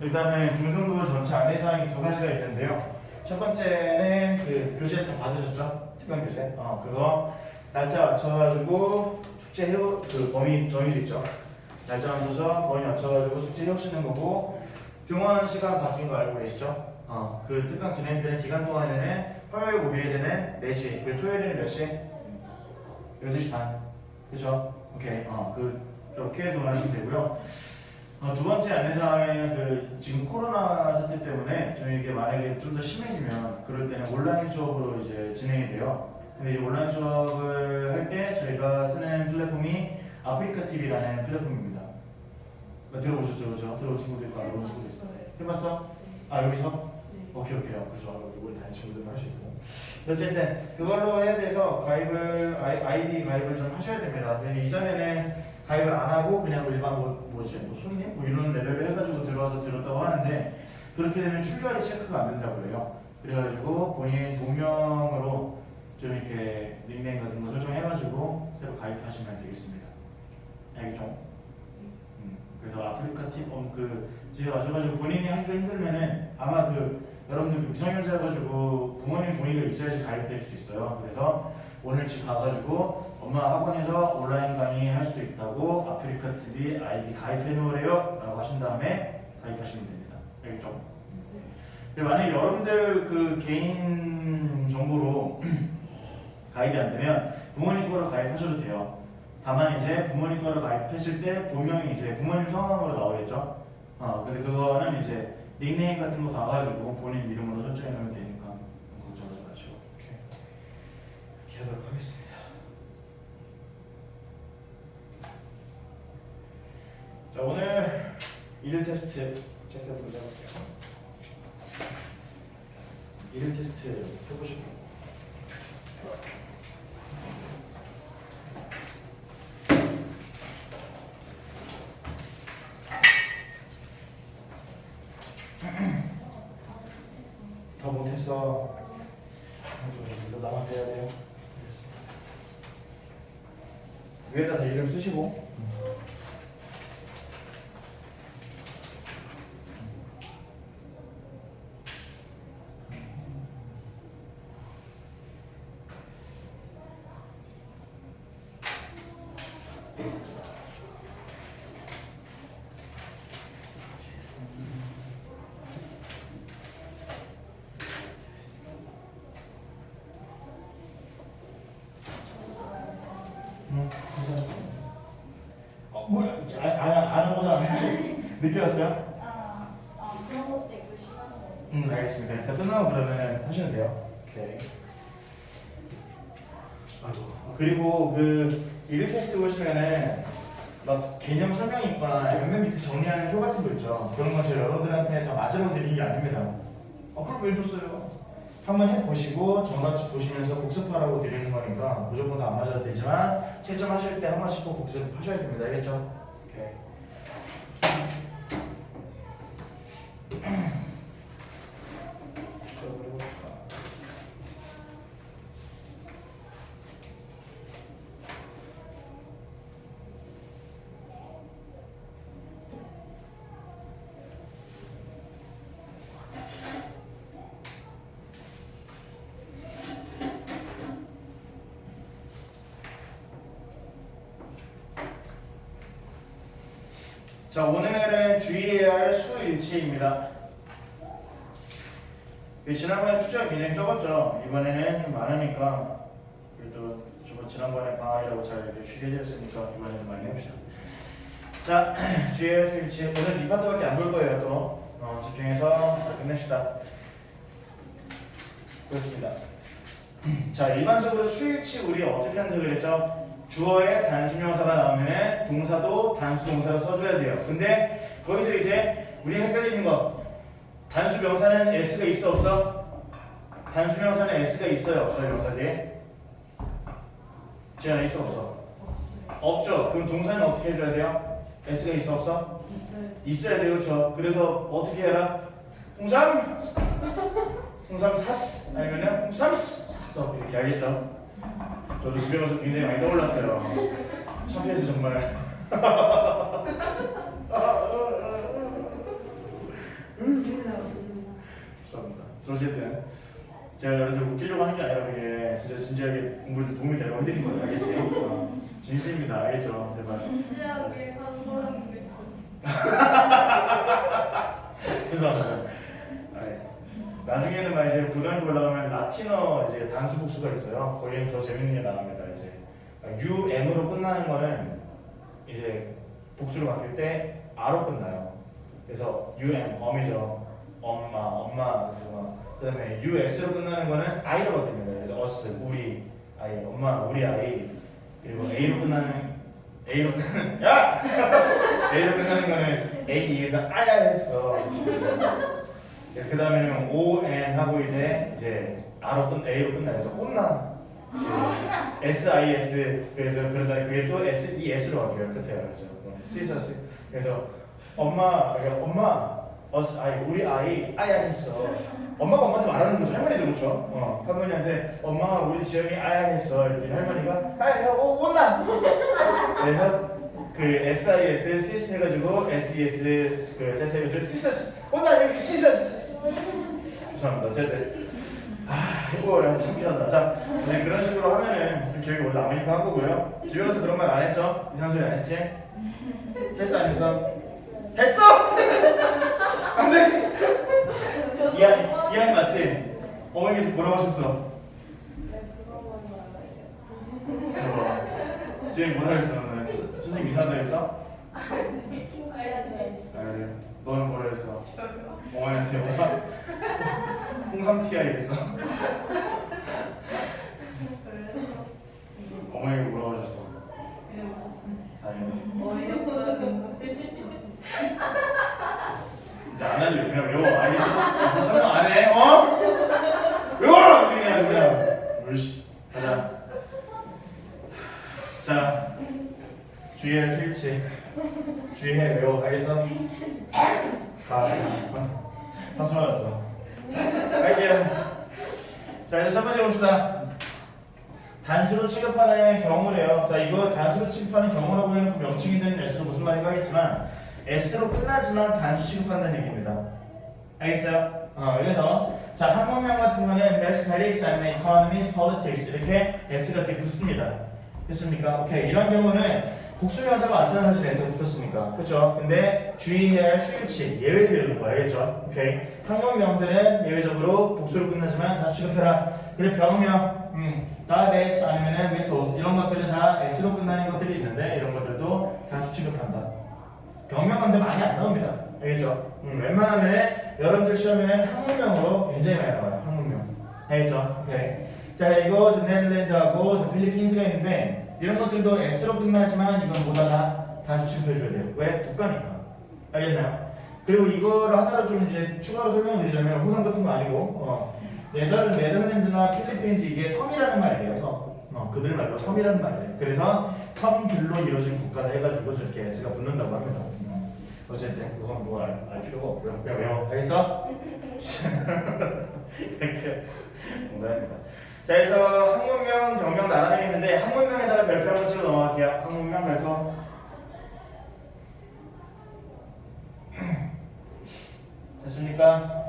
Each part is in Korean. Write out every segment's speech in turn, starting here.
일단은 중등부 전체 안내사항이 두 가지가 있는데요. 첫 번째는 그 교재 다 받으셨죠? 특강 교재. 그거 날짜 맞춰가지고 숙제 해오 그 범위 정해져 있죠. 날짜 맞춰서 범위 맞춰가지고 숙제 해오시는 거고, 등원 시간 바뀐 거 알고 계시죠? 그 특강 진행되는 기간 동안에는 화요일, 목요일에는 4시, 그리고 토요일에는 몇 시? 12시 반. 그죠? 오케이. 그렇게 동원하시면 되고요. 두 번째 안내사항은 지금 코로나 사태 때문에 저희 이게 만약에 좀 더 심해지면 그럴 때는 온라인 수업으로 이제 진행이 돼요. 근데 이제 온라인 수업을 할 때 저희가 쓰는 플랫폼이 아프리카 TV라는 플랫폼입니다. 들어보셨죠, 그죠? 들어본 친구도 있고 안 들어본 친구도 있어. 해봤어? 여기서? 오케이. 그죠? 이걸 다른 친구들도 할 수 있고. 어쨌든 그걸로 해야 돼서 가입을 아이디 가입을 좀 하셔야 됩니다. 이전에는 가입을 안 하고 그냥 일반 손님 이런 레벨로 해가지고 들어와서 들었다고 하는데, 그렇게 되면 출결이 체크가 안 된다고 해요. 그래가지고 본인 본명으로 좀 이렇게 닉네임 같은 거 설정해가지고 새로 가입하시면 되겠습니다. 알겠죠? 그래서 아프리카 팁 제가 와셔가지고 본인이 하기가 힘들면은 아마 여러분들 미성년자여가지고 부모님 동의가 있어야지 가입될 수도 있어요. 그래서 오늘 집 가가지고 엄마 학원에서 온라인 강의 할 수도 있다고 아프리카 TV 아이디 가입해 놓으래요 라고 하신 다음에 가입하시면 됩니다. 알겠죠? 만약에 여러분들 개인 정보로 가입이 안 되면 부모님 거로 가입하셔도 돼요. 다만 이제 부모님 거로 가입했을 때 본명이 이제 부모님 성함으로 나오겠죠? 근데 그거는 이제 닉네임 같은 거 가가지고 본인 이름으로 설정해 놓으면 되니까 걱정하지 마시고 이렇게 하도록 하겠습니다. 자, 오늘 1일 테스트 제가 먼저 해볼게요. 1일 테스트 해보실 분? 더 못했어. 이거 남아서 해야 돼요. 위에다 이름 쓰시고. 뭐야? 아는 거잖아. 늦게 왔어요? 그런 것도 있고 시간은. 알겠습니다. 일단 끝나고 그러면 하시면 돼요. 오케이. 그리고 1일 테스트 보시면은 막 개념 설명이 있거나 맨 밑에 정리하는 표 같은 거 있죠. 그런 건 제가 여러분들한테 다 맞으라고 드리는 게 아닙니다. 그럼 왜 줬어요? 한번 해보시고 정답집 보시면서 복습하라고 드리는 거니까 무조건 다 안 맞아도 되지만 채점하실 때 한 번씩 꼭 복습하셔야 됩니다. 알겠죠? 오케이. 자, 오늘은 주의해야 할 수일치입니다. 지난번에 숫자가 굉장히 적었죠. 이번에는 좀 많으니까 그래도 지난번에 방학이라고 잘 쉬게 해드렸으니까 이번에는 많이 해봅시다. 자, 주의해야 할 수일치. 오늘 이 파트밖에 안 볼 거예요. 또 집중해서 끝냅시다. 그렇습니다. 자, 일반적으로 수일치 우리 어떻게 한다고 그랬죠? 주어에 단수명사가 나오면은 동사도 단수동사로 써줘야 돼요. 근데 거기서 이제 우리 헷갈리는 거, 단수명사는 s가 있어 없어? 단수명사는 s가 있어요 없어요? 명사 뒤에? 지연아 있어 없어? 없죠. 그럼 동사는 어떻게 해줘야 돼요? s가 있어 없어? 있어야 돼요. 그렇죠. 그래서 어떻게 해라? 홍삼 샀어 아니면은 홍삼 샀어 이렇게 알겠죠? 저도 집에 가서 굉장히 많이 떠올랐어요. 창피해서 정말. 죄송합니다. 어쨌든 제가 여러분들 웃기려고 하는 게 아니라 그게 진짜 진지하게 공부에 도움이 되려고 해드린 거예요. 알겠지? 진심입니다. 알겠죠? 제발. 진지하게 한 거라는 죄송합니다. 나중에는 막 이제 고등학교 올라가면 라틴어 이제 단수 복수가 있어요. 거기는 더 재밌는 게 나옵니다. 이제 UM으로 끝나는 거는 이제 복수로 바뀔 때 R로 끝나요. 그래서 UM, 엄이죠. 엄마, 그다음에 UX로 끝나는 거는 I로거든요. 그래서 us, 우리 아이, 엄마, 우리 아이. 그리고 A로 끝나는 야! A로 끝나는 거는 A에서 아야 했어. 그 다음에는 O, N 하고 이제 A로 끝나요. 온나. SIS 그래서 그러다 그게 또 SES로 바뀌어요. 끝에 그래서 시서스. 그래서 엄마 우리 아이 아야 했어. 엄마가 엄마한테 말하는 거죠. 할머니도 그렇죠. 할머니한테 엄마 우리 지영이 아야 했어. 이랬더니 할머니가 아야 온나. 그래서 그 SIS 시스 해가지고 SES 그 해가지고 시서스 온나 여기 시서스. 죄송합니다. 어쨌든 이거 창피하다. 자, 그냥 그런 식으로 하면은 좀 기억이 원래 남으니까 한 거고요. 집에 가서 그런 말 안 했죠? 이상한 소리 안 했지? 했어 안 했어? 했어! 안 돼! 이한 맞지? 어머니께서 뭐라고 하셨어? 저거 지금 뭐라고 했어 너는? 선생님 이상하다 했어? 너는 뭐라 했어? 어머니한테 엄마 홍삼티야 이랬어. 어머니가 뭐라고 하셨어? 다행이다. 이제 안 할래. 그냥 외워. 알겠어? 설명 안 해. 외워라! 그냥 물씨 가자. 자, 주의할 스위치. 주의해. 외워. 알겠어? 상수 맞았어. 갈게요. 자, 이제 첫 번째 봅시다. 단수로 취급하는 경우래요. 자, 이거 단수로 취급하는 경우라고 해놓고 명칭이 되는 S로 무슨 말인가 하겠지만 S로 끝나지만 단수 취급한다는 얘기입니다. 알겠어요? 그래서 자, 한문명 같은 거는 Mathematics and Economics, Politics 이렇게 S가 뒤에 붙습니다. 됐습니까? 오케이. 이런 경우는 복수명사가 왔잖아. 사실 S가 붙었으니까. 그렇죠? 근데 주의해야 할 수일치, 예외를 배우는 거 알겠죠? 오케이. 한국명들은 예외적으로 복수로 끝나지만 다 취급해라. 그리고 병명, diabetes 아니면은 measles 이런 것들은 다 S로 끝나는 것들이 있는데 이런 것들도 다 취급한다. 병명한데 많이 안 나옵니다. 알겠죠? 웬만하면 여러분들 시험에는 한국명으로 굉장히 많이 나와요. 한국명. 알겠죠? 오케이. 자, 그리고 네덜란드하고 필리핀스가 있는데 이런 것들도 S로 끝나지만 이건 뭐다 다 취급해줘야 돼요. 왜? 독가니까. 알겠나요? 그리고 이거를 하나로 좀 이제 추가로 설명드리자면 호상 같은 거 아니고 네덜란드나 필리핀스 이게 섬이라는 말이에요. 섬. 그들 말로 섬이라는 말이에요. 그래서 섬들로 이루어진 국가다 해가지고 저렇게 S가 붙는다고 합니다. 어쨌든 그건 뭐 알 필요가 없고요. 그냥 외워. 알겠어? 이렇게 농담입니다. 자, 그래서 한문명, 병명, 나라명이 있는데 한문명에다가 별표 한번 치고 넘어갈게요. 한문명 별표. 됐습니까?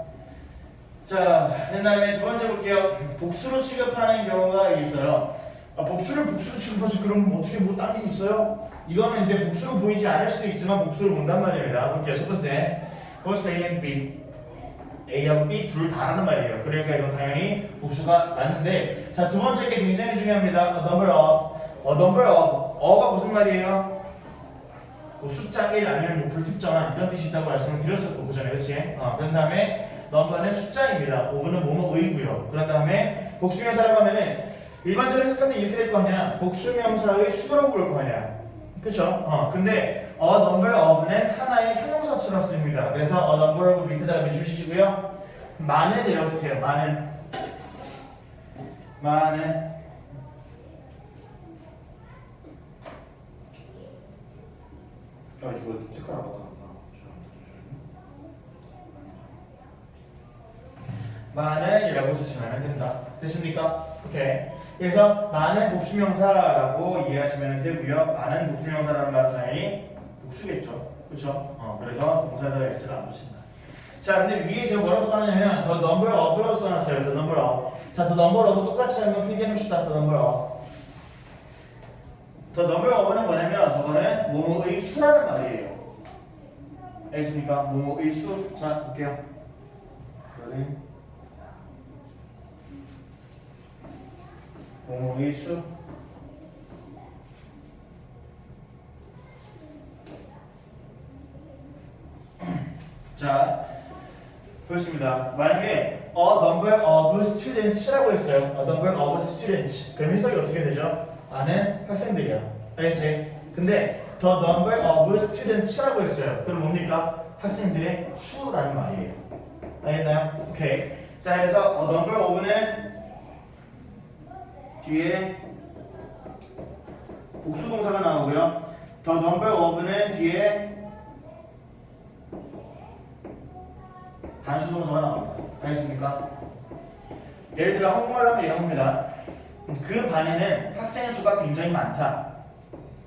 자, 그 다음에 두 번째 볼게요. 복수로 취급하는 경우가 있어요. 복수로 취급하지 그럼 어떻게 뭐 딴 게 있어요? 이거는 이제 복수로 보이지 않을 수도 있지만 복수로 본단 말입니다. 볼게요. 첫 번째, both A and B. A하고 B 둘 다 하는 말이에요. 그러니까 이건 당연히 복수가 맞는데, 자, 두 번째 게 굉장히 중요합니다. A number of. 어가 무슨 말이에요? 뭐 숫자 1 아니면 뭐 불특정한 이런 뜻이 있다고 말씀을 드렸었고, 그전에, 그치? 그런 다음에 넘버는 숫자입니다. 오브는 뭐뭐의고요. 그런 다음에 복수명사라고 하면은 일반적으로 해석할 때 이렇게 될 거 아니야. 복수명사의 수로로 볼 거 아니야. 그쵸? 근데 a number of는 하나의 형용사처럼 씁니다. 그래서 a number of 밑에다가 밑줄치시고요. 많은 이라고 쓰세요. 많은. 이거 색깔 안 바꿔. 많은이라고 쓰시면 된다. 됐습니까? 오케이. 그래서 많은 복수명사라고 이해하시면 되고요. 많은 복수명사라는 말은 당연히 복수겠죠. 그렇죠? 그래서 동사에다가 S를 안 붙인다. 자, 근데 위에 제가 뭐라고 써놨냐면 the number of라고 써놨어요. the number of. 자, the number of 똑같이 한번 필기해봅시다. the number of. the number of는 뭐냐면 저거는 뭐뭐의 수라는 말이에요. 알겠습니까? 뭐뭐의 수. 자, 볼게요. 뭐뭐의 수. 자, 보겠습니다. 만약에 a number of students라고 했어요. a number of students. 그럼 해석이 어떻게 되죠? 많은 학생들이야. 알겠지? 근데 the number of students라고 했어요. 그럼 뭡니까? 학생들의 수라는 말이에요. 알겠나요? 오케이. 자, 그래서 a number of는 뒤에 복수 동사가 나오고요. the number of는 뒤에 단수 동사가 나옵니다. 알겠습니까? 예를 들어 한국말로 하면 이런 겁니다. 그 반에는 학생 수가 굉장히 많다.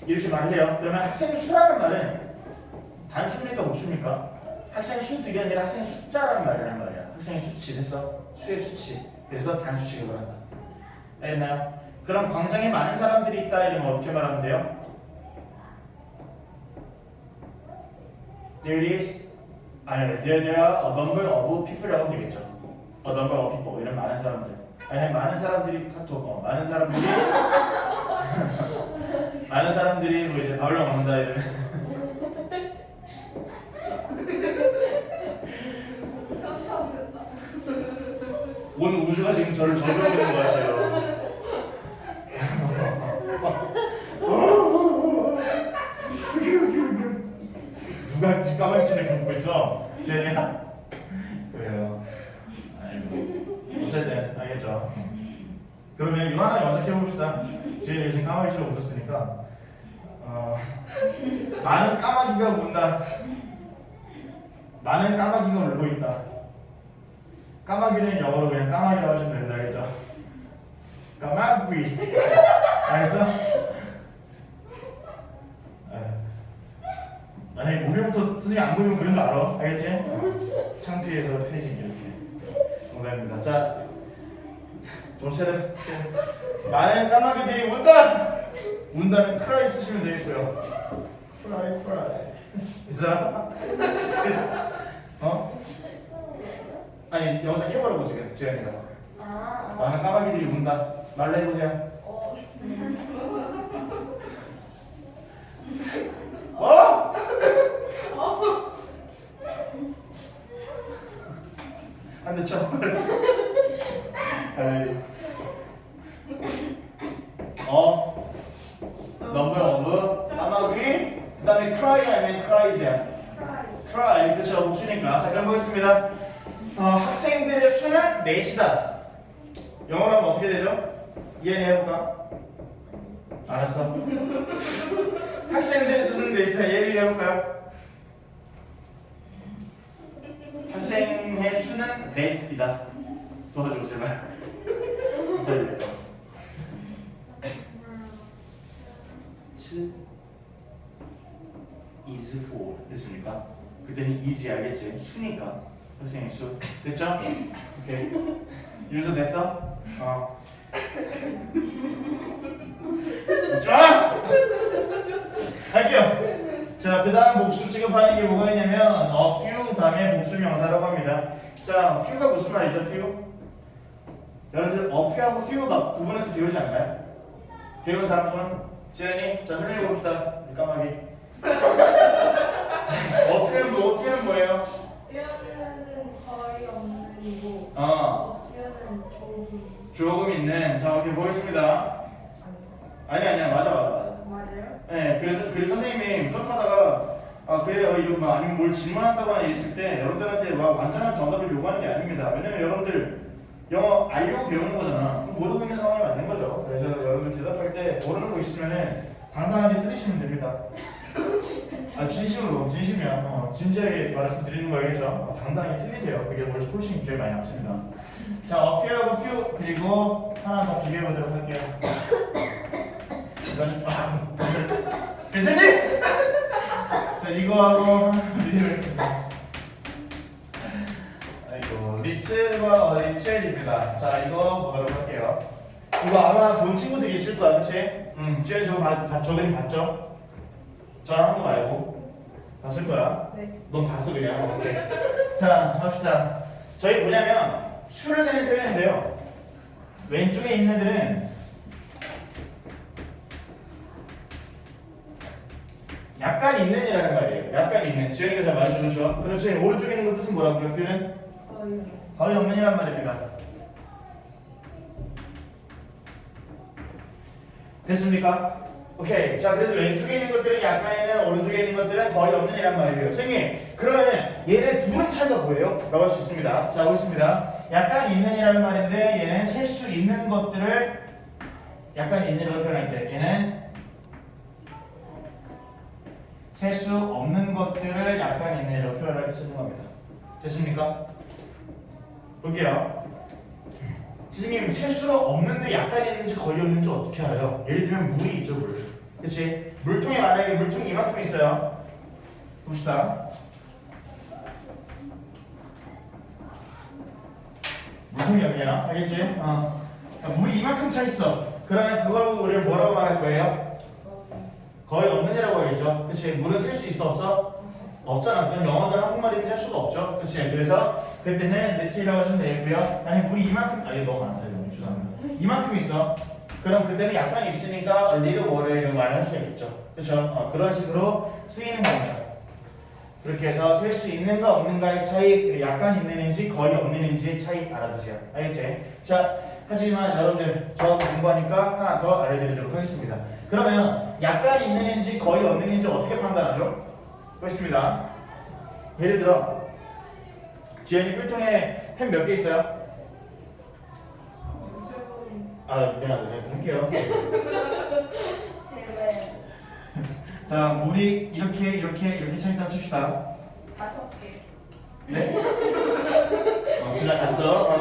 이렇게 말을 해요. 그러면 학생 수라는 말은 단수입니까 복수입니까? 학생 수들이 아니라 학생 숫자라는 말이란 말이야. 학생의 수치 됐어? 수의 수치. 그래서 단수 취급을 한다. 알겠나요? 그럼 광장에 많은 사람들이 있다 이러면 어떻게 말하면 돼요? There is there are a number of people이라고 하면 되겠죠. A number of people 이런 많은 사람들. 아니 많은 사람들이 카톡 많은 사람들이 많은 사람들이 뭐 이제 밥을 먹는다 이러면 온 우주가 지금 저를 저주하고 있는 것 같아요. 누가 까마귀처럼 굶고 있어? 쟤냐? 그래요. 아이고. 어쨌든 알겠죠. 그러면 이거 하나 연습해봅시다. 지금 지금 까마귀처럼 웃었으니까 많은 까마귀가 운다. 많은 까마귀가 울고 있다. 까마귀는 영어로 그냥 까마귀라고 하시면 됩니다. 알겠죠? 까마귀. 알겠어? 아니 목요일부터 선생님 안 보이면 그런 줄 알아. 알겠지? 창피해서 퇴직 이렇게. 농담입니다. 자, 정체를 많은 까마귀들이 운다. 운다면 cry 쓰시면 되겠고요. cry. 자, 아니 영상 켜보라고 지금 지연이가. 많은 까마귀들이 운다. 말로 해보세요. 안 됐죠? number of 까마귀 그 다음에 cry 아니면 cry이야. cry 그쵸 복수니까. 자 그럼 보겠습니다. 학생들의 수는 4이다. 영어로 하면 어떻게 되죠? 이해해볼까? 알았어. 학생들의 수는 4이다. 예를 해볼까요? 학생의 수는 4이다. 도와줘 제발. 기다려요. 7 is 4 됐습니까? 그때는 is 알겠지? 수니까 학생의 수 됐죠? 오케이. 유서 됐어? 좋아! 할게요. 자, 그 다음 복수 취급하는 게 뭐가 있냐면 few 다음에 복수 명사라고 합니다. 자, few가 무슨 말이죠? few? 여러분들 few하고 few 막 구분해서 배우지 않나요? 배운 사람 손? 지연이? 자, 설명해 봅시다. 까마귀. 자, few는 뭐예요? 뼈는 거의 없는 거. 뼈는 조금. 조금 있는. 자, 오케이 보겠습니다. 아니야 맞아. 맞아요? 네, 그래서 선생님이 수업하다가 그래요 이런 막 아니면 뭘 질문한다거나 이랬을 때 여러분들한테 막 완전한 정답을 요구하는 게 아닙니다. 왜냐면 여러분들 영어 알려고 배우는 거잖아. 모르고 있는 상황이 맞는 거죠. 그래서 여러분들 대답할 때 모르는 거 있으면은 당당하게 틀리시면 됩니다. 진심이야. 진지하게 말씀드리는 거 알겠죠? 당당하게 틀리세요. 그게 원래 훨씬 기억이 많이 남습니다. 자, few하고 few 그리고 하나 더 비교해 보도록 할게요. 이건 괜찮니? 자, 이거하고 비교하겠습니다. little과 little입니다. 자, 이거 보도록 할게요. 이거 아마 본 친구들이 있을 거야, 그치? 지금 저거 저 그림 봤죠? 저랑 한 거 말고 봤을 거야. 네. 넌 봤어 그냥. 오케이. 자, 합시다. 저희 뭐냐면 수를 세는 표현인데요. 왼쪽에 있는 애들은 약간 있는이라는 말이에요. 약간 있는. 지현이가 잘 말해줘, 그렇죠? 그렇지. 오른쪽에 있는 거 뜻은 뭐라고요? 표현은 거의 거의 없는이란 말입니다. 됐습니까? 오케이. 자, 그래서 왼쪽에 있는 것들은 약간 있는, 오른쪽에 있는 것들은 거의 없는이란 말이에요. 선생님, 그러면 얘네 둘은 차이가 뭐예요? 라고 할 수 있습니다. 자, 보겠습니다. 약간 있는이라는 말인데 얘는 셀 수 있는 것들을 약간 있는이라고 표현할 때 얘는 셀 수 없는 것들을 약간 있는이라고 표현할 때 쓰는 겁니다. 됐습니까? 볼게요. 선생님, 셀 수가 없는데 약간 있는지 거의 없는지 어떻게 알아요? 예를 들면 물이 있죠, 물. 그치? 물통에 만약에 물통이 이만큼 있어요. 봅시다. 물통이 여기야. 알겠지? 물이 이만큼 차 있어. 그러면 그걸 우리가 뭐라고 말할 거예요? 거의 없는이라고 하겠죠. 그치? 물은 셀 수 있어, 없어? 없잖아. 그럼 영어든 한국말이든 셀 수가 없죠. 그치? 그래서 그때는 리틀이라고 하시면 되겠고요. 아니 물이 이만큼, 이거 너무 많다. 이거 죄송합니다. 이만큼 있어. 그럼 그때는 약간 있으니까 a little water 이런 말을 할 수가 있겠죠. 그쵸? 그런 식으로 쓰이는 겁니다. 그렇게 해서 셀 수 있는가 없는가의 차이, 약간 있는지 거의 없는지의 차이 알아두세요. 알겠지? 자, 하지만 여러분들 저 공부하니까 하나 더 알려드리도록 하겠습니다. 그러면 약간 있는지 거의 없는지 어떻게 판단하죠? 보겠습니다. 예를 들어 지연이 필통에 펜 몇 개 있어요? 미안하다. 내가 할게요. 자, 물이 이렇게 차있다고 칩시다. 5개. 네? 지나갔어.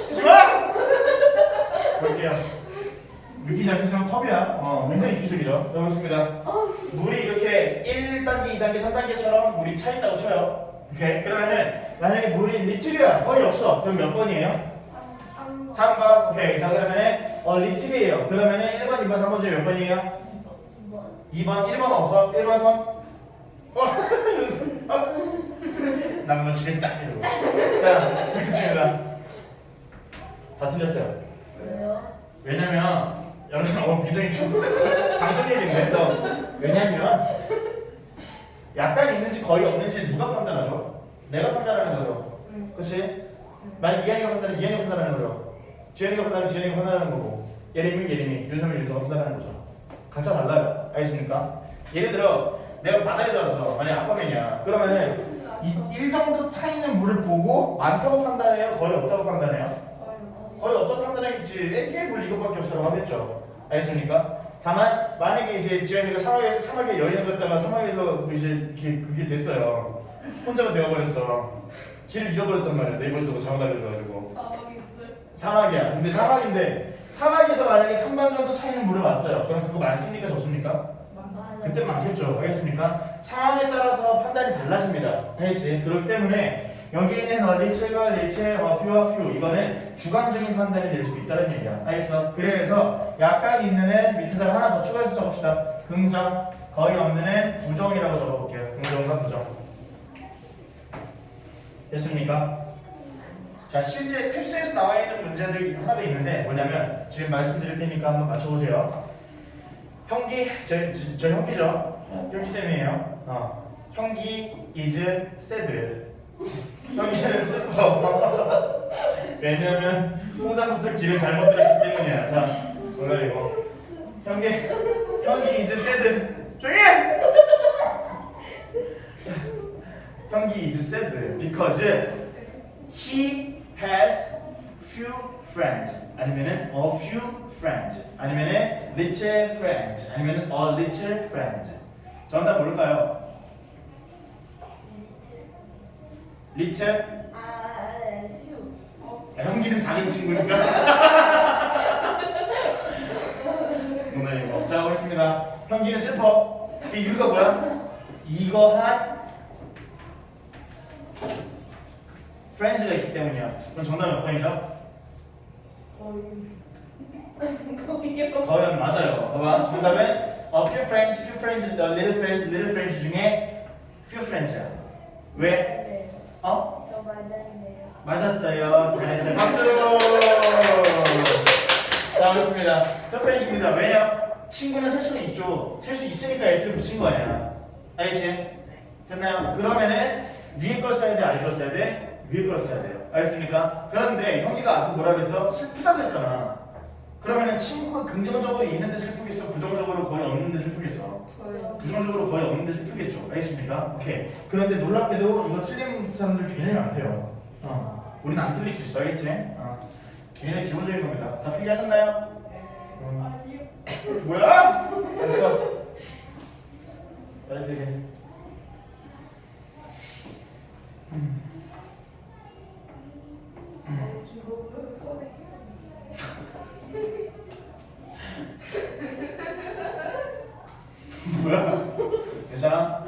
쓰지마! 볼게요. 믿기지 않겠지만 컵이야. 굉장히 이기적이죠. 여기있습니다. 물이 이렇게 1단계, 2단계, 3단계처럼 물이 차있다고 쳐요. 오케이. 그러면은 만약에 물이 리틀이야. 거의 없어. 그럼 몇 번이에요? 3번. 오케이. 자, 그러면은 리틀이에요. 그러면은 1번, 2번, 3번 중에 몇 번이에요? 2번, 1번 없어? 1번 손? 난 놓치겠다 이러고. 자, 알겠습니다. 다 틀렸어요. 왜요? 왜냐면 여러분 굉장히 방청 얘기인데 왜냐면 약간 있는지 거의 없는지 누가 판단하죠? 내가 판단하는 거죠. 그렇지? 만약 이한이가 판단하면 이한이가 판단하는 거죠. 지현이가 판단하면 지현이가 판단하는 거고 예림이, 윤성이 판단하는 거죠. 각자 달라요. 알겠습니까? 예를 들어 내가 바다에서 왔어. 만약 아쿠아맨이야. 그러면은 이 정도 차이는 물을 보고 많다고 판단해요? 거의 없다고 판단해요? 거의 없다고 판단하겠지. 애기의 물 이것밖에 없어라고 하겠죠. 알겠습니까? 다만 만약에 이제 지현이가 사막에 여행 갔다가 사막에서 이제 그게 됐어요. 혼자가 되어버렸어. 길을 잃어버렸단 말이야. 네이버에서 잘못 알려줘가지고. 사막이야. 근데 사막인데 사막에서 만약에 3번 정도 차이는 물을 봤어요. 그럼 그거 많습니까? 적습니까? 그때 많겠죠. 알겠습니까? 상황에 따라서 판단이 달라집니다. 알겠지? 그렇기 때문에 여기 있는 리틀과 리틀, few와 few 이거는 주관적인 판단이 될 수도 있다는 얘기야. 알겠어? 그래서 약간 있는 애 밑에다가 하나 더 추가해서 적읍시다. 긍정, 거의 없는 애 부정이라고 적어볼게요. 긍정과 부정. 됐습니까? 자, 실제 탭스에서 나와 있는 문제들이 하나가 있는데 뭐냐면 지금 말씀드릴 테니까 한번 맞춰보세요. 형기, 저 형기죠? 형기쌤이에요. 형기 is sad. 형기는 슬퍼. 왜냐면 홍상부터 길을 잘못 들었기 때문이야. 자, 몰라 이거. 형기 is sad. 조용히 해! 형기 is sad because he has few friends. 아니면은 a few friends. 아니면은 little friends. 아니면은 a little friend. 정답 뭘까요? little? 형기는 자기 친구니까. 농담이고. 자, 보겠습니다. 형기는 슬퍼. 그 이유가 뭐야? 이거 한 friends가 있기 때문이야. 그럼 정답이 몇 번이죠? 거의요. 거의 맞아요. 봐봐. 정답은 few friends, little friends 중에 few friends야. 왜? 네. 어? 저 맞았네요. 맞았어요. 잘했어요. 박수! 자, 그렇습니다. few friends입니다. 왜냐? 친구는 셀 수는 있죠. 셀 수 있으니까 S를 붙인 거 아니야. 알겠지? 됐나요? 그러면은 위에 걸 써야 돼? 아래 걸 써야 돼? 위에 걸 써야 돼요. 알겠습니까? 그런데 형기가 아까 뭐라 그래서 슬프다 그랬잖아. 그러면은 친구가 긍정적으로 있는데 슬프겠어? 부정적으로 거의 없는데 슬프겠어? 저요. 부정적으로 거의 없는데 슬프겠죠. 알겠습니까? 오케이. 그런데 놀랍게도 이거 틀린 사람들 굉장히 많대요. 우리는 안 틀릴 수 있어. 알겠지? 굉장히 기본적인 겁니다. 다 필기하셨나요? 아니요. 뭐야? 알았어. 빨리 필기해. 주로 손에. 뭐야? 괜찮아?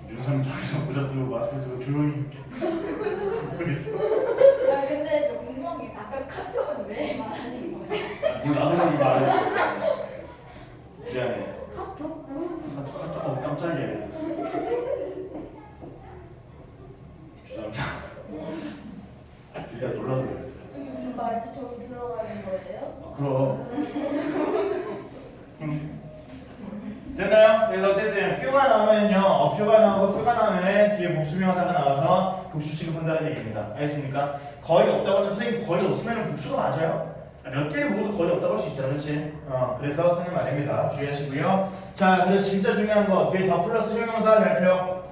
윤상 저기서 모자 쓰고 마스크 쓰고 조용히 하고 있어. 아 근데 저 궁금한 게 아까 카톡은 왜 말하신 거예요? 뭘 나도 모르게 말했어. 미안해. 카톡? 카톡하고 깜짝이야. 죄송합니다. 들려 놀라서 그랬어요. 이 말도 저기 들어가는 거예요? 그럼. 됐나요? 그래서 어쨌든 few가 나오면요, few가 나오고 few가 나오면 뒤에 복수명사가 나와서 복수 취급한다는 얘기입니다. 알겠습니까? 거의 없다고 하는 선생님 거의 없으면 복수가 맞아요. 몇 개를 보고도 거의 없다고 할 수 있잖아, 그렇지? 그래서 쓰는 말입니다. 주의하시고요. 자, 그리고 진짜 중요한 거 뒤에 더 플러스 형용사 별표.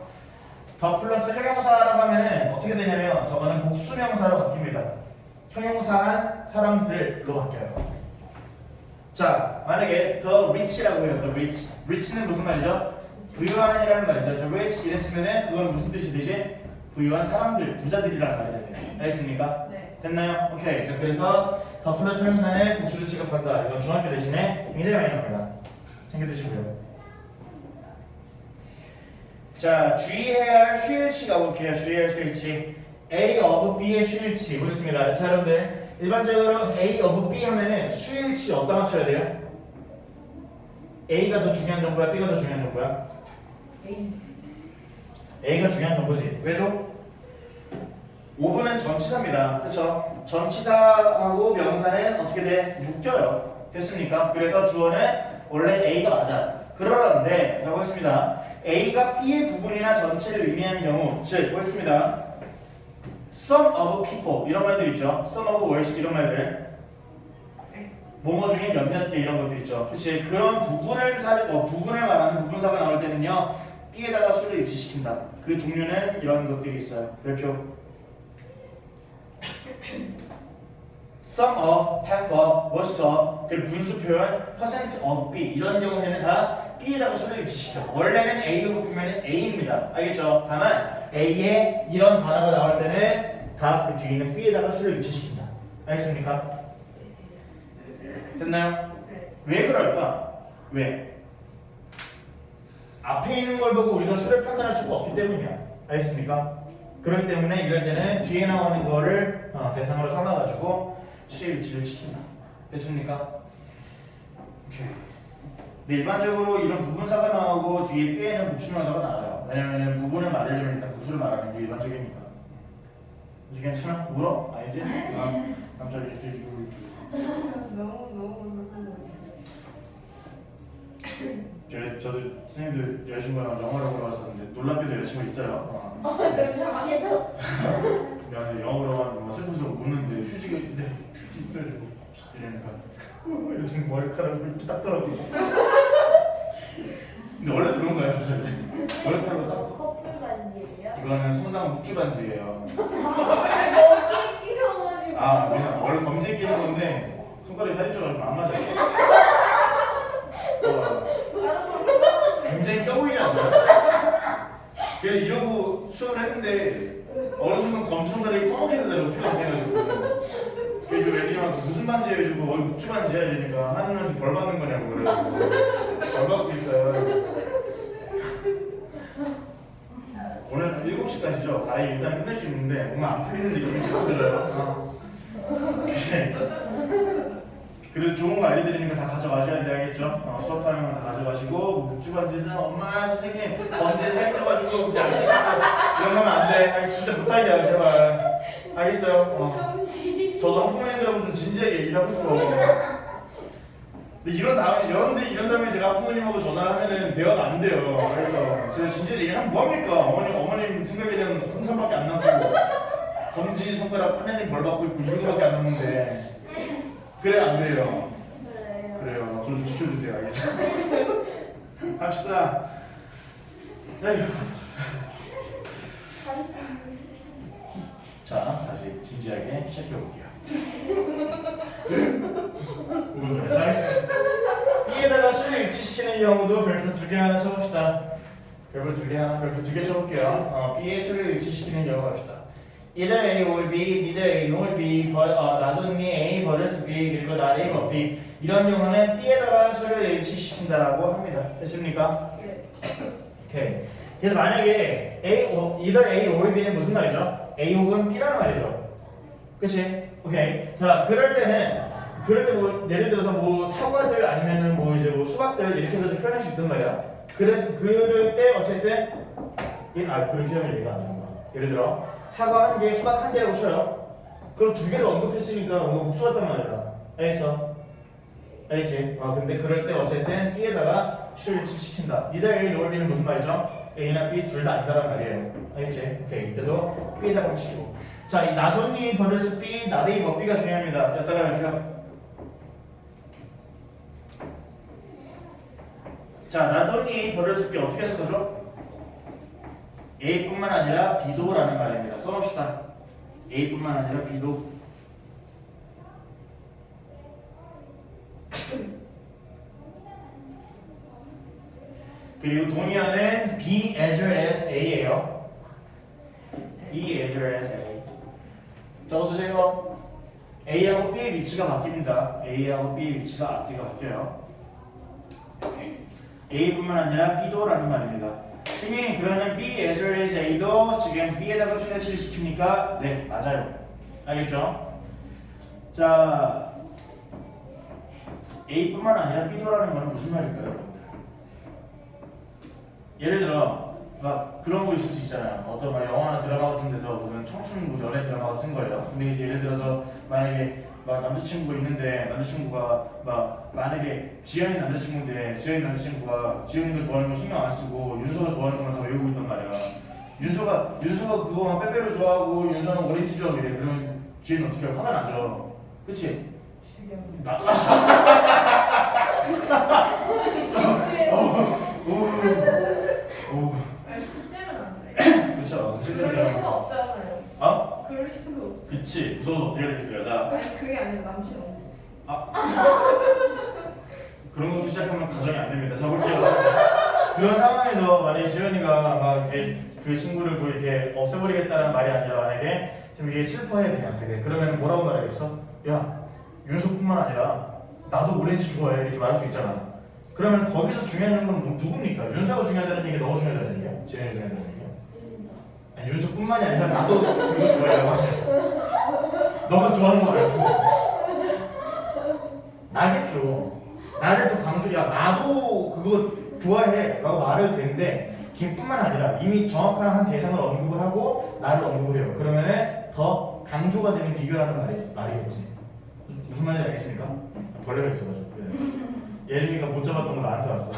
더 플러스 형용사라고 하면은 어떻게 되냐면 저거는 복수명사로 바뀝니다. 형용사한 사람들로 바뀌어요. 자, 만약에 the rich라고 해요. the rich. rich는 무슨 말이죠? 부유한이라는 말이죠. the rich 이랬으면은 그건 무슨 뜻이 되지? 부유한 사람들, 부자들이라는 말이 됩니다. 알겠습니까? 네. 됐나요? 오케이. 자, 그래서 더 플러스 형용사는 복수를 취급한다. 이건 중학교 대신에 굉장히 많이 나옵니다. 챙겨두시고요. 자, 주의해야 할 수일치 가볼게요. 주의해야 할 수일치. A of B의 수일치 보겠습니다. 자, 여러분들 일반적으로 A of B 하면은 수일치 어디다 맞춰야 돼요? A가 더 중요한 정보야? B가 더 중요한 정보야? A가 중요한 정보지. 왜죠? 5분은 전치사입니다. 그쵸? 전치사하고 명사는 어떻게 돼? 묶여요. 됐습니까? 그래서 주어는 원래 A가 맞아. 그러는데 보겠습니다. A가 B의 부분이나 전체를 의미하는 경우, 즉 보겠습니다. Some of people 이런 말들 있죠. Some of words 이런 말들. 뭐뭐 중에 몇몇 개 이런 것들 있죠. 그렇지? 그런 부분을 부분을 말하는 부분사가 나올 때는요. B에다가 수를 일치시킨다. 그 종류는 이런 것들이 있어요. 별표. Some of, half of, most of, 그 분수 표현, percent of B 이런 경우에는 다 B에다가 수를 일치시켜. 원래는 A로 보면 A입니다. 알겠죠? 다만 A에 이런 단어가 나올 때는 다 그 뒤에 있는 B에다가 수를 일치시킨다. 알겠습니까? 됐나요? 왜 그럴까? 왜? 앞에 있는 걸 보고 우리가 수를 판단할 수가 없기 때문이야. 알겠습니까? 그렇기 때문에 이럴 때는 뒤에 나오는 거를 대상으로 삼아가지고 수의 일치를 시킨다. 됐습니까? 오케이. 근데 일반적으로 이런 부분사가 나오고 뒤에 B에는 복수명사가 나와요. 왜냐면 부분을 말하려면 일단 부수를 말하는 게 일반적이니까. 이제 괜찮아? 울어? 아니지? 깜짝이야. 너무 저도 선생님들 여자친구랑 영어를 보러 왔었는데 놀랍게도 여자친구 있어요. 잠깐만요. 그래서 영어로 하는 슬퍼서 웃는데 휴지가 있는데 휴지 있어가지고 이러니까 요즘 머리카락을 이렇게 닦더라고. 근데 원래 그런 거예요, 저는. 머리카락을 딱. 커플 반지예요? 이거는 성당 묵주 반지예요. 여기 끼셔가지고. 그냥 원래 검지에 끼는 건데 손가락이 살이 쪄가지고 안 맞아요. 굉장히 껴 보이지 않나요? 그래서 이러고 수업을 했는데 어느 순간 검지손가락이 검게 되더라고 피가 돼가지고. 그래서 애들이 막 무슨 반지 해주고 묵주 반지 해야 되니까 하느님한테 벌 받는 거냐고 그래가지고 벌 받고 있어요. 오늘 7시까지죠. 다행히 일단 끝낼 수 있는데 뭔가 안 풀리는 느낌이 자꾸 들어요. 오케이. 그래도 좋은 거 알려드리니까 다 가져가셔야 되겠죠. 수업하면 다 가져가시고 묵직한 짓은 엄마 선생님 범죄 살쪄가지고 그냥 생겼어 이런 거 하면 안 돼. 아니, 진짜 부탁이야 제발. 알겠어요? 저도 학부모님들하고 좀 진지하게 얘기를 하고 싶어. 근데 이런 다음에 제가 학부모님하고 전화를 하면은 대화가 안 돼요. 그래서 제가 진지하게 얘기를 하면 뭐합니까? 어머님 생각에는 홍삼밖에 안 남고 검지 손가락 하나님 벌 받고 있고 이런 거밖에 안 남는데 그래 안 그래요? 그래요. 좀 지켜주세요. 알겠죠? 합시다. 에휴. 자, 다시 진지하게 시작해볼게요. 자, B에다가 수를 일치시키는 경우도 별표 2개 하나 쳐봅시다. 별표 2개 하나, 별표 2개 쳐볼게요. B의 수를 일치시키는 경우 합시다. Either A or B, neither A nor B, 나도니 A versus B, 그리고 not A but B. 이런 경우는 B에다가 수를 일치시킨다라고 합니다. 됐습니까? 오케이. 그래서 만약에 either A or B는 무슨 말이죠? A 혹은 B라는 말이죠. 그치? 오케이. 자, 그럴 때 뭐 예를 들어서 뭐 사과들 아니면은 뭐 이제 뭐 수박들 이렇게 해서 표현할 수 있단 말이야. 그럴 때 어쨌든 그렇게 하면 얘가 안 되는 거야. 예를 들어 사과 1개, 수박 1개라고 쳐요. 그럼 2개를 언급했으니까 뭔가 복수 같단 말이야. 알겠어? 알겠지? 근데 그럴 때 어쨌든 B에다가 수를 일치시킨다. neither A nor B는 무슨 말이죠? A나 B 둘 다 아니다란 말이에요. 알겠지? 오케이. 이때도 B에다가 시키고. 자, 이 not only versus B, not A but B가 중요합니다. 여기다가 이렇게요. 자, not only versus B 어떻게 해석하죠? A뿐만 아니라 B도라는 말입니다. 써봅시다. A뿐만 아니라 B도. 그리고 동의어는 B as well as A예요. B as well as A. 적어두세요. A하고 B의 위치가 바뀝니다. A하고 B의 위치가 앞뒤가 바뀌어요. A뿐만 아니라 B도라는 말입니다. 선생님, 그러면 B as well as A도 지금 B에다가 수일치를 시킵니까? 네, 맞아요. 알겠죠? 자, A뿐만 아니라 B도라는 건 무슨 말일까요, 여러분들? 예를 들어 막 그런 거 있을 수 있잖아요. 어떤 막 영화나 드라마 같은 데서 무슨 청춘 뭐 연애 드라마 같은 거예요. 근데 이제 예를 들어서 만약에 막 남자친구가 있는데 남자친구가 막 만약에 지연이 남자친구인데 지연이 남자친구가 지연이가 좋아하는 거 신경 안 쓰고 윤서가 좋아하는 것만 다 외우고 있단 말이야. 윤서가 그거 막 빼빼로 좋아하고 윤서는 오렌지 좋아하고 이래. 그러면 지연이 어떻게 하고 화가 나죠. 그치? 실제로는 안 그래. 그쵸. 그럴 수가 없잖아요. 어? 그럴 수도. 그치. 무서워서 어떻게 되겠어요. 자. 아니 그게 아니라 남친 없는. 그런 것도 시작하면 가정이 안 됩니다. 자, 볼게요. 그런 상황에서 만약에 지연이가 막 이렇게 그 친구를 뭐 이렇게 없애버리겠다는 말이 아니라 만약에 좀 이게 슬퍼해 그냥 되게 그러면 뭐라고 말하겠어? 야, 윤석뿐만 아니라 나도 오렌지 좋아해 이렇게 말할 수 있잖아. 그러면 거기서 중요한 건 누굽니까? 윤서가 중요하다는 얘기야, 너가 중요하다는 얘기야? 지연이가 중요하다는 얘기야? 아니, 윤석뿐만이 아니라 나도 그거 좋아해. 너가 좋아하는 거 알고. 나겠죠. 나를 더 강조, 야 나도 그거 좋아해 라고 말해도 되는데 걔뿐만 아니라 이미 정확한 한 대상을 언급을 하고 나를 언급을 해요. 그러면은 더 강조가 되는 비교라는 말이겠지. 무슨 말인지 알겠습니까? 벌레가 있어가지고. 네. 예림이가 못 잡았던 거 나한테 왔어.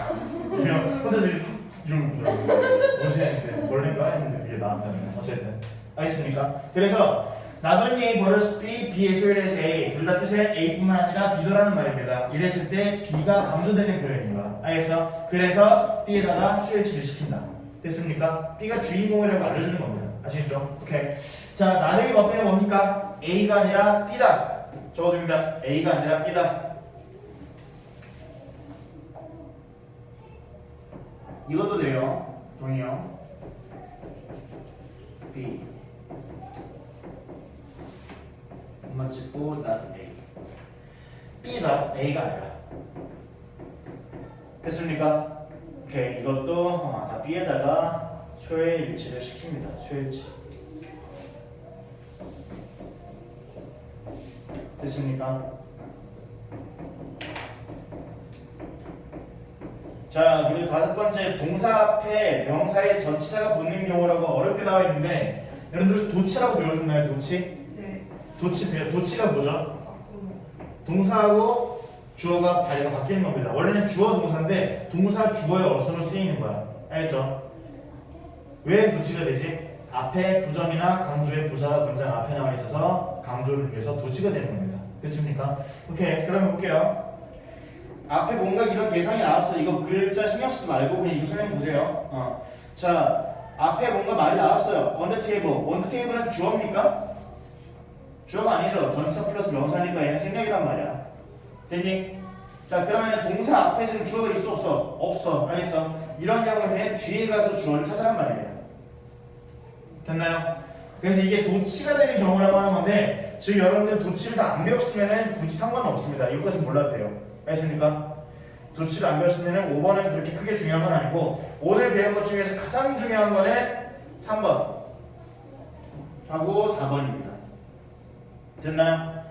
그냥 혼자 저기 이러는 줄 알고 뭐지 했는데 벌레인가 했는데 그게 나한테 왔네. 어쨌든 알겠습니까? 그래서 not only versus B, B as well as A 둘 다 뜻은 A뿐만 아니라 B도라는 말입니다. 이랬을 때 B가 강조되는 표현입니다. 알겠어? 그래서 B에다가 수일치를 시킨다. 됐습니까? B가 주인공이라고 알려주는 겁니다. 아시겠죠? 오케이. 자, 나르의 법비는 뭡니까? A가 아니라 B다. 적어둡니다. A가 아니라 B다. 이것도 돼요. 동의요. B. 엄마 찍고 not A. B다. A가 아니라. 됐습니까? 오케이. 이것도 다 B에다가 초회일치를 시킵니다. 초회일치. 됐습니까? 자, 그리고 다섯 번째, 동사 앞에 명사의 전치사가 붙는 경우라고 어렵게 나와 있는데, 여러분들 도치라고 배워줬나요? 도치? 네. 도치가 뭐죠? 동사하고 주어가 다리가 바뀌는 겁니다. 원래는 주어 동사인데 동사 주어의 어순으로 쓰이는 거야. 알겠죠? 왜 도치가 되지? 앞에 부정이나 강조의 부사가 문장 앞에 나와 있어서 강조를 위해서 도치가 되는 겁니다. 됐습니까? 오케이, 그러면 볼게요. 앞에 뭔가 이런 대상이 나왔어. 이거 글자 신경 쓰지 말고 그냥 이거 설명 보세요. 자, 앞에 뭔가 말이 나왔어요. on the table. on the table은 주어입니까? 주어가 아니죠. 전치사 플러스 명사니까 얘는 생략이란 말이야. 됐니? 자, 그러면 동사 앞에 지금 주어가 있어 없어? 없어. 알겠어? 이런 경우에는 뒤에 가서 주어를 찾아란 말입니다. 됐나요? 그래서 이게 도치가 되는 경우라고 하는 건데, 지금 여러분들 도치를 다 안 배웠으면 굳이 상관은 없습니다. 이것까지 몰라도 돼요. 알겠습니까? 도치를 안 배웠으면 5번은 그렇게 크게 중요한 건 아니고, 오늘 배운 것 중에서 가장 중요한 거는 3번 하고 4번입니다. 됐나요?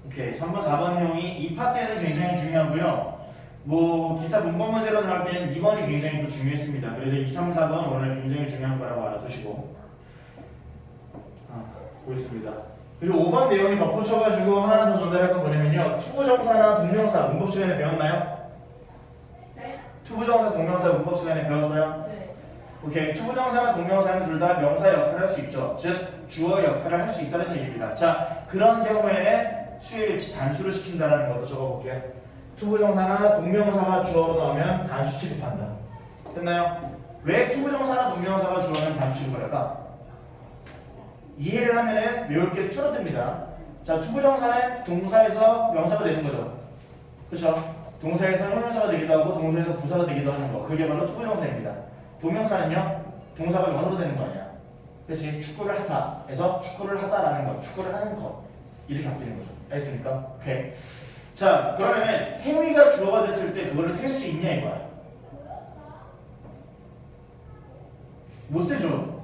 오케이. 3번, 4번 내용이 이 파트에서 굉장히 중요하고요. 뭐 기타 문법 문제로 나올 때는 2번이 굉장히 또 중요했습니다. 그래서 2, 3, 4번 오늘 굉장히 중요한 거라고 알아두시고 보겠습니다. 그리고 5번 내용이 덧붙여가지고 하나 더 전달할 건 뭐냐면요. 투부정사나 동명사 문법 시간에 배웠나요? 네. 투부정사, 동명사 문법 시간에 배웠어요? 네. 오케이. 투부정사나 동명사는 둘 다 명사 역할을 할 수 있죠. 즉 주어 역할을 할 수 있다는 얘기입니다. 자, 그런 경우에는 수일치 단수를 시킨다는 것도 적어볼게요. 투부정사나 동명사가 주어로 나오면 단수 취급한다. 됐나요? 왜 투부정사나 동명사가 주어면 단수 취급을 할까? 이해를 하면은 외울 게 줄어듭니다. 자, 투부정사는 동사에서 명사가 되는 거죠. 그렇죠? 동사에서 형용사가 되기도 하고 동사에서 부사가 되기도 하는 거. 그게 바로 투부정사입니다. 동명사는요, 동사가 명사가 되는 거 아니야. 그래서 축구를 하다 에서 축구를 하다라는 것, 축구를 하는 것 이렇게 바뀌는 거죠. 알겠습니까? 오케이. 자, 그러면은 행위가 주어가 됐을 때 그거를 셀 수 있냐 이거야. 못 세죠.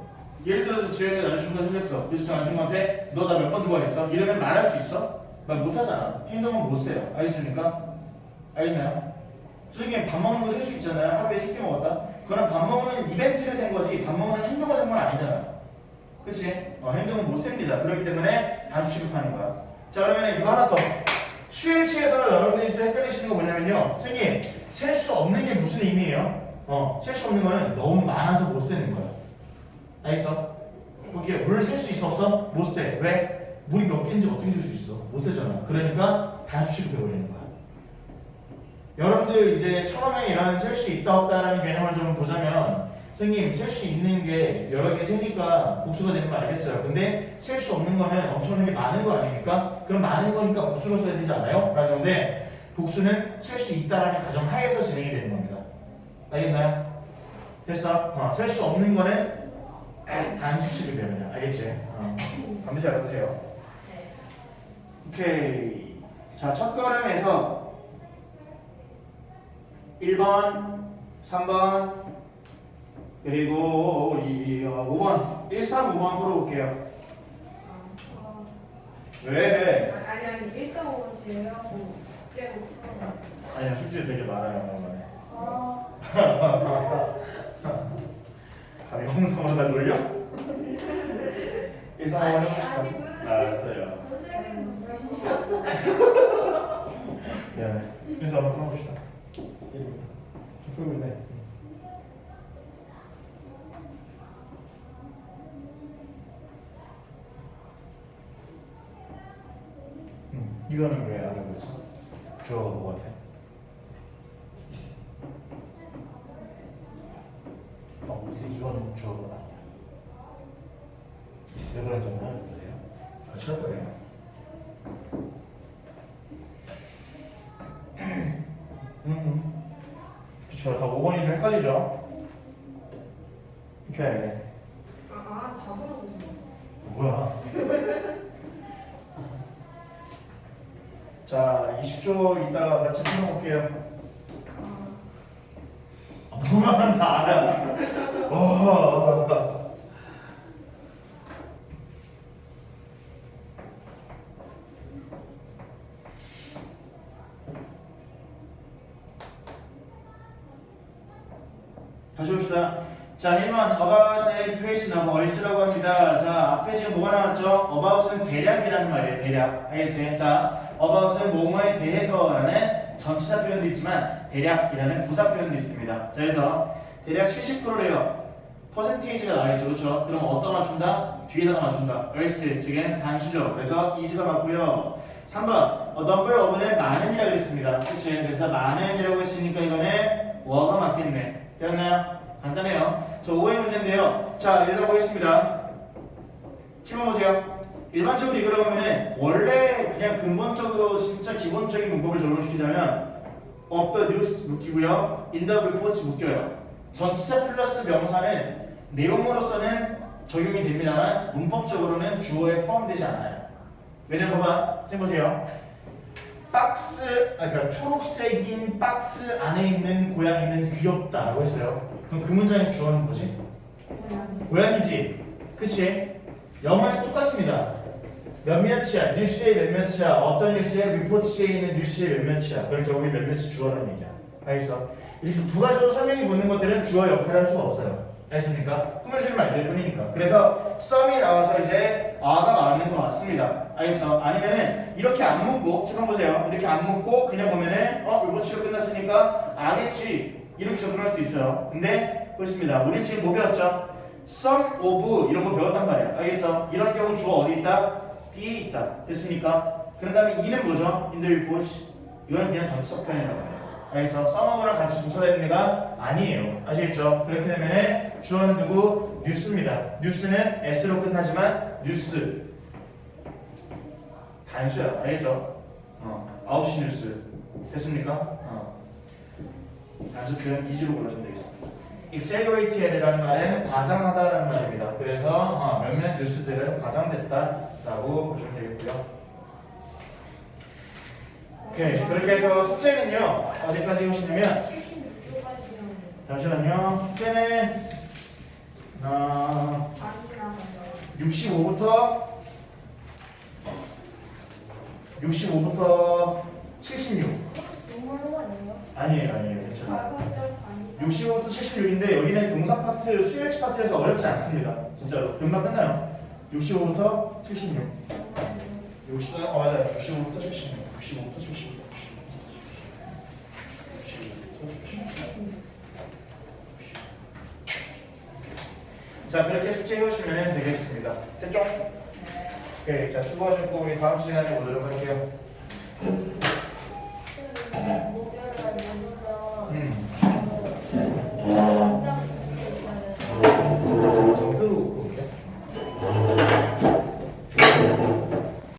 예를 들어서 지혜가 남자친구가 생겼어. 그래서 저 남자친구한테 너 나 몇 번 좋아했어? 이러면 말할 수 있어? 말 못하잖아. 행동은 못 세요. 알겠습니까? 알겠나요? 선생님 밥 먹는 거 셀 수 있잖아요. 하루에 3끼 먹었다. 그럼 밥 먹는 이벤트를 센 거지 밥 먹는 행동을 센 건 아니잖아요. 그치? 행동은 못 셉니다. 그렇기 때문에 단수 취급하는 거야. 자, 그러면 이거 하나 더. 수일치에서 여러분들이 또 헷갈리시는 거 뭐냐면요. 선생님, 셀 수 없는 게 무슨 의미예요? 셀 수 없는 거는 너무 많아서 못 세는 거야. 알겠어? 이렇게 물을 셀 수 있어 없어? 못 세. 왜? 물이 몇 개인지 어떻게 셀 수 있어? 못 세잖아. 그러니까 단수 취급해버리는 거야. 여러분들 이제 처음에 이런 셀 수 있다 없다라는 개념을 좀 보자면, 선생님 셀 수 있는 게 여러 개 세니까 복수가 되는 거 알겠어요. 근데 셀 수 없는 거는 엄청나게 많은 거 아닙니까? 그럼 많은 거니까 복수로 써야 되지 않아요? 라는 건데, 복수는 셀 수 있다라는 가정 하에서 진행이 되는 겁니다. 알겠나요? 됐어? 셀 수 없는 거는 단수식을 배우냐. 알겠지? 반드시 알아두세요. 오케이. 자, 첫 걸음에서 1번, 3번, 그리고 5번, 1, 3, 5번 풀어볼게요. 왜? 아니 145번 제외하고 빼고 풀어봐. 아니야, 숙제 되게 많아요. 감히 홍성으로 다 놀려? 1, 3, 5번 해봅시다. 알았어요. 미안해. 1, 3, 5번 풀어봅시다. 풀고 있네. 이거는 왜 안 하고 있어? 주어가 뭐 같아? 근데 이거는 주어가 아니야. 왜 그런지 모르겠어요. 같이 할 거예요. 그쵸. 다 5번이 좀 헷갈리죠? 오케이. 4번하고 뭐야? 자, 20초 있다가 같이 풀어볼게요. 뭐만 다 알아. 와. 알겠습니까? 자, 1번 about의 표시는 얼씨라고 합니다. 자, 앞에 지금 뭐가 나왔죠? about은 대략이라는 말이에요. 대략. 알겠지? 자, about은 뭐뭐에 대해서라는 전치사 표현도 있지만 대략이라는 부사 표현도 있습니다. 자, 그래서 대략 70%래요. 퍼센테이지가 나와있죠. 그렇죠? 그럼 어디다 맞춘다? 뒤에다가 맞춘다. 얼씨, 지금 단수죠. 그래서 이지가 맞고요. 3번 number of는 많은이라고 그랬습니다. 그치? 그래서 많은이라고 했으니까 이거는 워가 맞겠네. 되었나요? 간단해요. 자, 5의 문제인데요. 자, 읽어보겠습니다. 7번 보세요. 일반적으로 이거라면은 원래 그냥 근본적으로 진짜 기본적인 문법을 적용시키자면 of the news 묶이고요. in the reports 묶여요. 전치사 플러스 명사는 내용으로서는 적용이 됩니다만 문법적으로는 주어에 포함되지 않아요. 왜냐면 봐봐. 지금 보세요. 박스, 그러니까 초록색인 박스 안에 있는 고양이는 귀엽다라고 했어요. 그럼 그 문장의 주어는 뭐지? 고양이지. 그치? 영어에서 똑같습니다. 몇몇이야, 뉴스의 몇몇이야, 어떤 뉴스의 리포트에 있는 뉴스의 몇몇이야. 그럴 경우에 몇몇이 주어라는 얘기야. 알겠어? 이렇게 부가적으로 설명이 붙는 것들은 주어 역할을 할 수가 없어요. 알겠습니까? 꾸며주는 말들 뿐이니까. 그래서 썸이 나와서 이제 아가 맞는 것 같습니다. 알겠어? 아니면은 이렇게 안 묶고, 지금 보세요. 이렇게 안 묶고 그냥 보면은 리포트로 끝났으니까 아겠지 이렇게 접근할 수도 있어요. 근데 보겠습니다. 우리 지금 뭐 배웠죠? some of 이런 거 배웠단 말이야. 알겠어? 이런 경우 주어 어디 있다? B에 있다. 됐습니까? 그런 다음에 이는 뭐죠? in the report. 이거는 그냥 전치사 표현이라고 해요. 알겠어? some of랑 같이 붙어야 됩니까? 아니에요. 아시겠죠? 그렇게 되면은 주어는 누구? 뉴스입니다. 뉴스는 S로 끝나지만 뉴스 단수야. 알겠죠? 9시 뉴스. 됐습니까? 단수 표현 이지로 골라주면 되겠습니다. exaggerate라는 말은 과장하다라는 말입니다. 그래서 몇몇 뉴스들은 과장됐다라고 보시면 되겠고요. 오케이. 그렇게 해서 숙제는요. 어디까지 오시냐면 76초까지 잠시만요. 숙제는 아니라고요. 65부터 76. 동물로 아니에요? 아니에요. 괜찮아요. 과학적 아니. 65부터 76인데 여기는 동사 파트, 수일치 파트에서 어렵지 않습니다. 진짜로. 금방 끝나요. 65부터 76. 60, 맞아요. 65부터 76. 65부터 76. 65부터 76. 자, 그렇게 숙제 해오시면 되겠습니다. 됐죠? 오케이. 자, 수고하셨고 우리 다음 시간에 보도록 할게요.